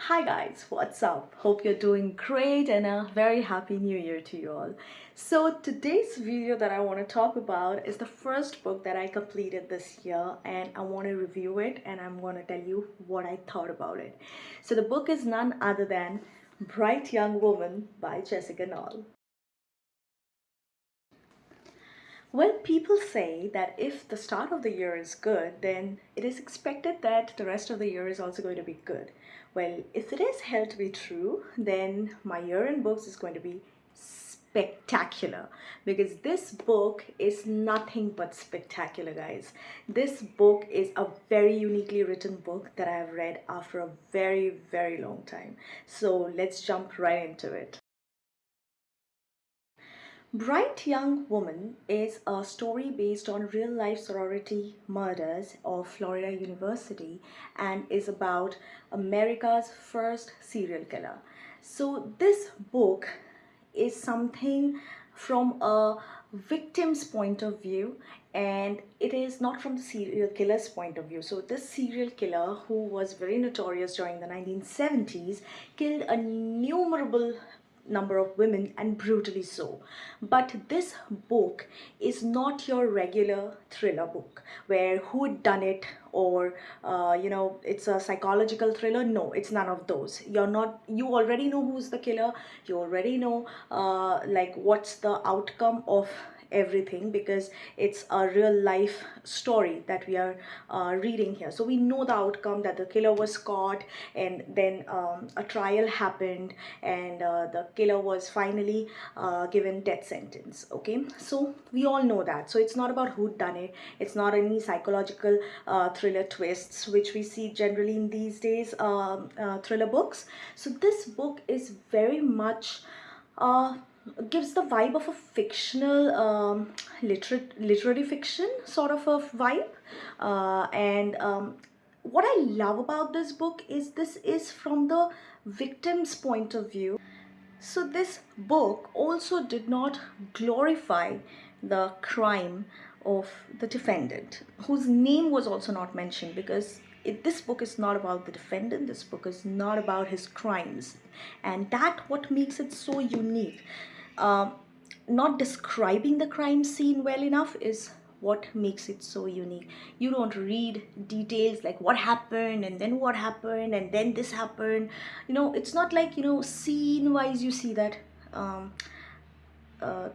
Hi guys, what's up? Hope you're doing great and a very happy new year to you all. So today's video that I want to talk about is the first book that I completed this year, and I want to review it and I'm going to tell you what I thought about it. So the book is none other than Bright Young Woman by Jessica Knoll. Well, people say that if the start of the year is good, then it is expected that the rest of the year is also going to be good. Well, if it is held to be true, then my year in books is going to be spectacular, because this book is nothing but spectacular, guys. This book is a very uniquely written book that I have read after a very long time. So let's jump right into it. Bright Young Woman is a story based on real life sorority murders of Florida University and is about America's first serial killer. So, this book is something from a victim's point of view, and it is not from the serial killer's point of view. So this serial killer, who was very notorious during the 1970s, killed a innumerable number of women, and brutally so. But this book is not your regular thriller book where who done it, or it's a psychological thriller. No, it's none of those. You already know who's the killer. You already know like what's the outcome of everything, because it's a real life story that we are reading here. So we know the outcome, that the killer was caught, and then a trial happened, and the killer was finally given death sentence. Okay, so we all know that. So it's not about who done it. It's not any psychological thriller twists which we see generally in these days thriller books. So this book is very much uh, gives the vibe of a fictional literary fiction sort of a vibe, and what I love about this book is this is from the victim's point of view. So this book also did not glorify the crime of the defendant, whose name was also not mentioned, because this book is not about the defendant. This book is not about his crimes, and that what makes it so unique. Um, Not describing the crime scene well enough is what makes it so unique. You don't read details like what happened and then what happened and then this happened. It's not like, scene wise you see that um,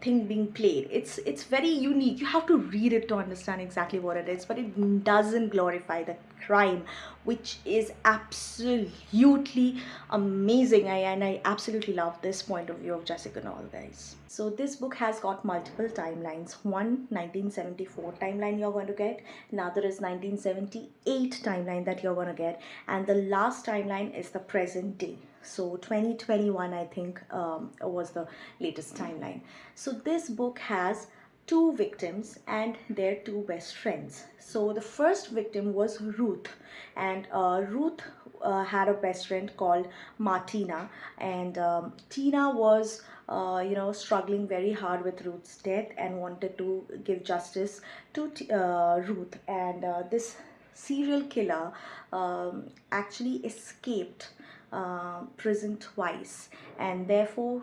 thing being played. It's very unique. You have to read it to understand exactly what it is, but it doesn't glorify the crime, which is absolutely amazing. And I absolutely love this point of view of Jessica Knoll, guys. So this book has got multiple timelines. One 1974 timeline you're going to get, another is 1978 timeline that you're going to get, and the last timeline is the present day. So 2021, I think, was the latest timeline. So this book has two victims and their two best friends. So the first victim was Ruth, and Ruth had a best friend called Martina, and Tina was struggling very hard with Ruth's death and wanted to give justice to Ruth. And this serial killer actually escaped prison twice, and therefore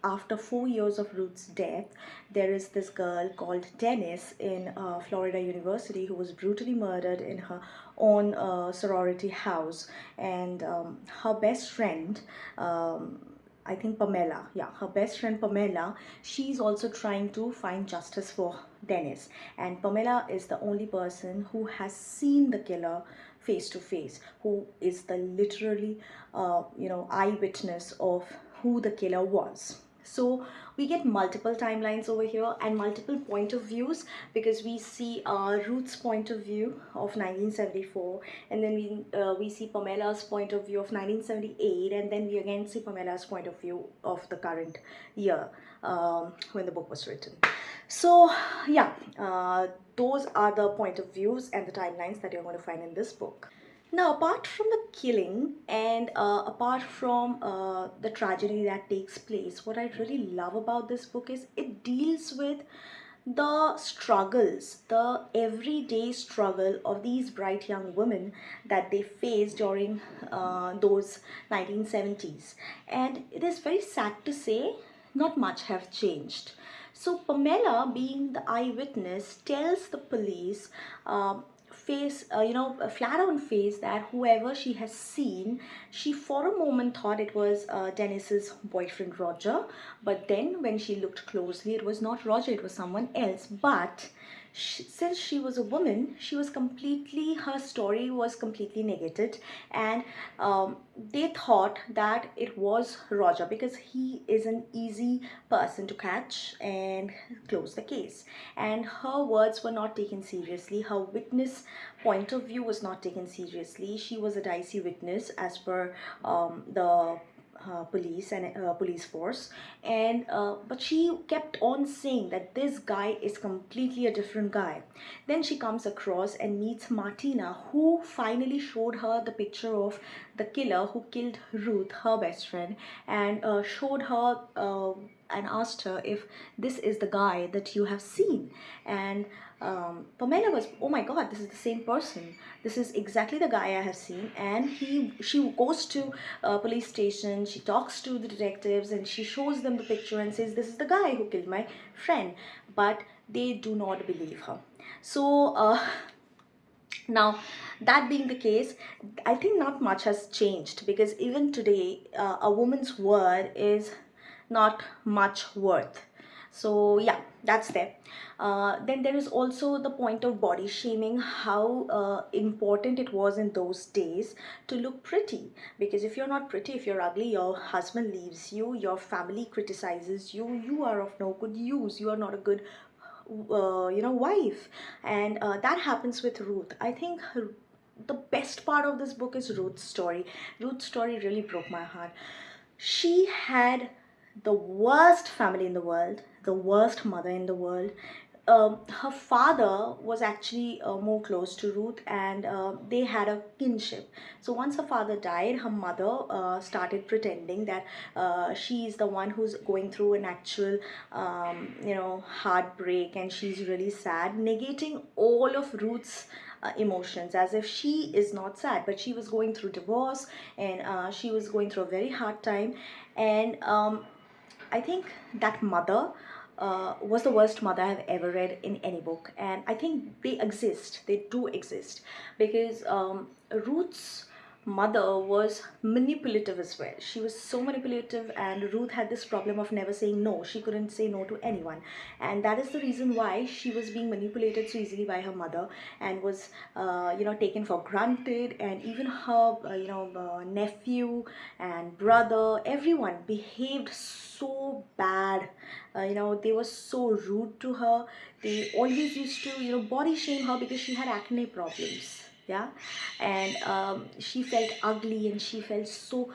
after 4 years of Ruth's death, there is this girl called Dennis in Florida University who was brutally murdered in her own sorority house, and her best friend, I think Pamela, yeah, her best friend Pamela, she's also trying to find justice for Dennis. And Pamela is the only person who has seen the killer face to face, who is the literally, eyewitness of who the killer was. So we get multiple timelines over here and multiple point of views, because we see Ruth's point of view of 1974, and then we see Pamela's point of view of 1978, and then we again see Pamela's point of view of the current year, when the book was written. So yeah, those are the point of views and the timelines that you're going to find in this book. Now, apart from the killing and apart from the tragedy that takes place, what I really love about this book is it deals with the struggles, the everyday struggle of these bright young women that they faced during those 1970s. And it is very sad to say, not much have changed. So Pamela, being the eyewitness, tells the police a flat on face that whoever she has seen, she for a moment thought it was Dennis's boyfriend Roger, but then when she looked closely, it was not Roger, it was someone else. But since she was a woman, her story was completely negated, and they thought that it was Roger because he is an easy person to catch and close the case. And her words were not taken seriously. Her witness point of view was not taken seriously. She was a dicey witness as per the police force, and but she kept on saying that this guy is completely a different guy. Then she comes across and meets Martina, who finally showed her the picture of the killer who killed Ruth, her best friend, and showed her and asked her if this is the guy that you have seen. And Pamela was, oh my god, this is the same person. This is exactly the guy I have seen. And she goes to police station, she talks to the detectives, and she shows them the picture and says, this is the guy who killed my friend. But they do not believe her. So now, that being the case, I think not much has changed, because even today, a woman's word is not much worth. So yeah, that's there. Then there is also the point of body shaming, how important it was in those days to look pretty. Because if you're not pretty, if you're ugly, your husband leaves you, your family criticizes you, you are of no good use, you are not a good wife. And that happens with Ruth. I think the best part of this book is Ruth's story. Ruth's story really broke my heart. She had the worst family in the world, the worst mother in the world. Her father was actually more close to Ruth, and they had a kinship. So once her father died, her mother started pretending that she is the one who's going through an actual, heartbreak, and she's really sad, negating all of Ruth's emotions, as if she is not sad, but she was going through divorce, and she was going through a very hard time. And I think that mother was the worst mother I've ever read in any book. And I think they do exist, because Ruth's mother was manipulative as well. She was so manipulative, and Ruth had this problem of never saying no. She couldn't say no to anyone, and that is the reason why she was being manipulated so easily by her mother, and was taken for granted. And even her nephew and brother, everyone behaved so bad. They were so rude to her. They always used to body shame her because she had acne problems. Yeah. And she felt ugly, and she felt so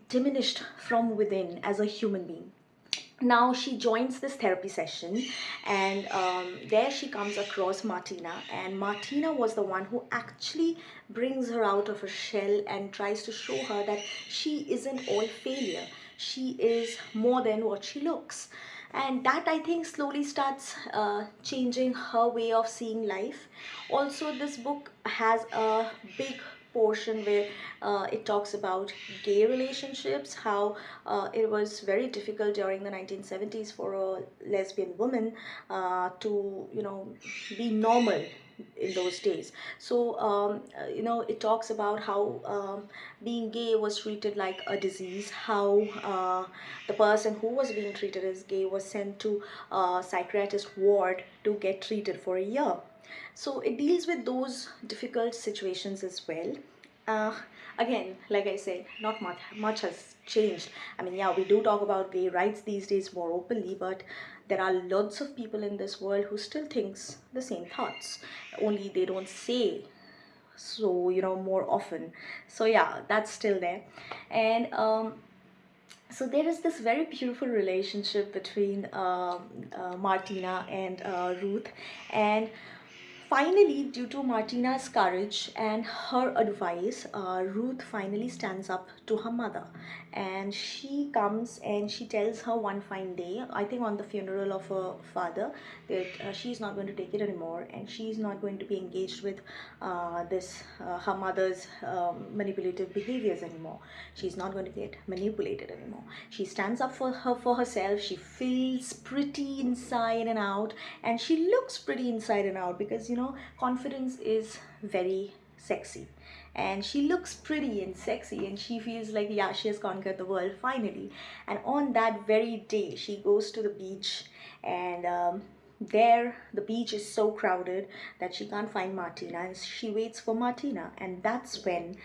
diminished from within as a human being. Now she joins this therapy session, and there she comes across Martina, and Martina was the one who actually brings her out of her shell and tries to show her that she isn't all failure. She is more than what she looks. And that, I think, slowly starts changing her way of seeing life. Also, this book has a big portion where it talks about gay relationships, how it was very difficult during the 1970s for a lesbian woman to be normal in those days. So it talks about how being gay was treated like a disease, how the person who was being treated as gay was sent to a psychiatrist ward to get treated for a year. So it deals with those difficult situations as well. uh, Again, like I said, not much has changed. I mean, yeah, we do talk about gay rights these days more openly, but there are lots of people in this world who still thinks the same thoughts, only they don't say so more often. So yeah, that's still there. And so there is this very beautiful relationship between Martina and Ruth. And Finally, due to Martina's courage and her advice, Ruth finally stands up to her mother. And she comes and she tells her one fine day, I think on the funeral of her father, that she's not going to take it anymore and she's not going to be engaged with her mother's manipulative behaviors anymore. She's not going to get manipulated anymore. She stands up for herself. She feels pretty inside and out, and she looks pretty inside and out because confidence is very sexy, and she looks pretty and sexy, and she feels like, yeah, she has conquered the world finally. And on that very day she goes to the beach, and there the beach is so crowded that she can't find Martina, and she waits for Martina. And that's when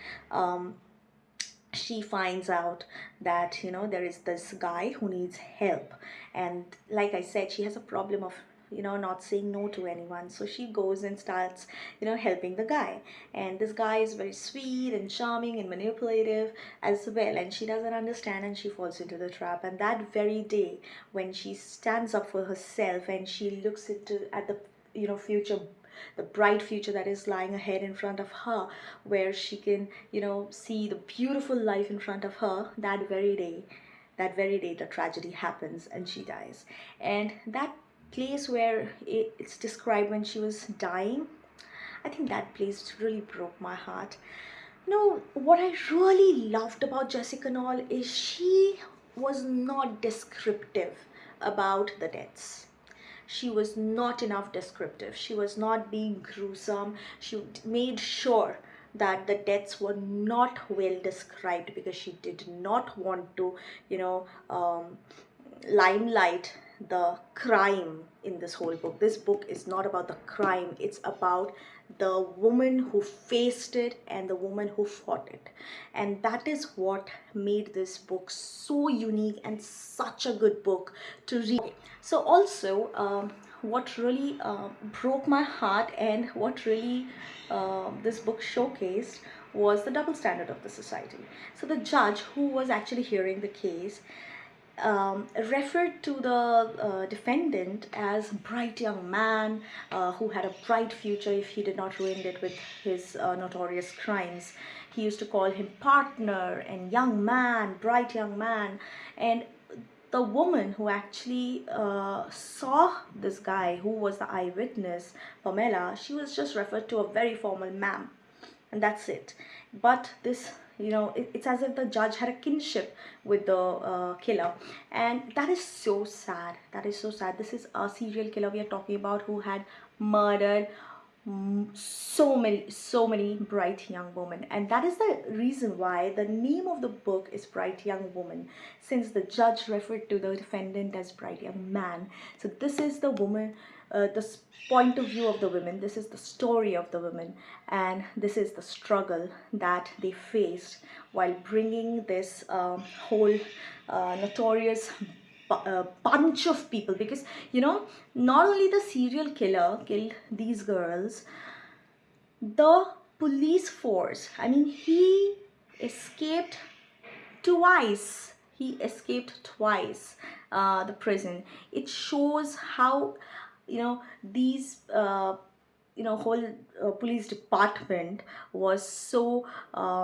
she finds out that there is this guy who needs help. And like I said, she has a problem of not saying no to anyone, so she goes and starts helping the guy. And this guy is very sweet and charming and manipulative as well, and she doesn't understand and she falls into the trap. And that very day, when she stands up for herself and she looks at the future, the bright future that is lying ahead in front of her, where she can see the beautiful life in front of her, that very day the tragedy happens and she dies. And that place where it's described when she was dying, I think that place really broke my heart. What I really loved about Jessica Knoll is she was not descriptive about the deaths. She was not enough descriptive. She was not being gruesome. She made sure that the deaths were not well described because she did not want to, limelight the crime in this whole book. This book is not about the crime, it's about the woman who faced it and the woman who fought it. And that is what made this book so unique and such a good book to read. So also, what really broke my heart and what really this book showcased was the double standard of the society. So the judge who was actually hearing the case referred to the defendant as a bright young man who had a bright future if he did not ruin it with his notorious crimes. He used to call him partner and young man, bright young man. And the woman who actually saw this guy, who was the eyewitness, Pamela, she was just referred to a very formal ma'am, and that's it. But this, it's as if the judge had a kinship with the killer, and that is so sad. That is so sad. This is a serial killer we are talking about who had murdered so many bright young women. And that is the reason why the name of the book is Bright Young Woman, since the judge referred to the defendant as bright young man. So this is the woman, the point of view of the women, this is the story of the women, and this is the struggle that they faced while bringing this whole notorious bunch of people. Because not only the serial killer killed these girls, the police force, I mean, he escaped twice. The prison. It shows how these whole police department was so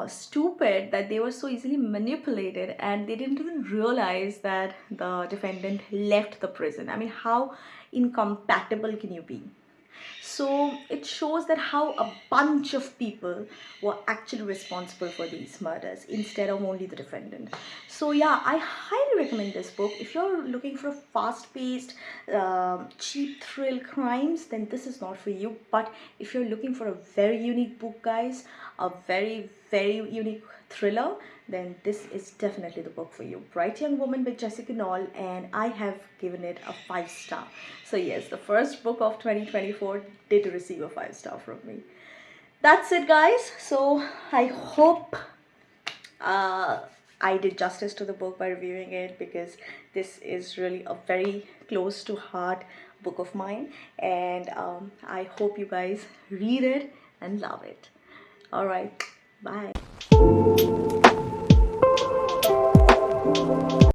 stupid that they were so easily manipulated, and they didn't even realize that the defendant left the prison. I mean, how incompatible can you be? So it shows that how a bunch of people were actually responsible for these murders instead of only the defendant. So yeah, I highly recommend this book. If you're looking for fast-paced, cheap thrill crimes, then this is not for you. But if you're looking for a very unique book, guys, a very, very unique thriller, then this is definitely the book for you. Bright Young Woman by Jessica Knoll, and I have given it a 5-star. So yes, the first book of 2024 did receive a 5-star from me. That's it, guys. So I hope I did justice to the book by reviewing it, because this is really a very close to heart book of mine, and I hope you guys read it and love it. All right, bye.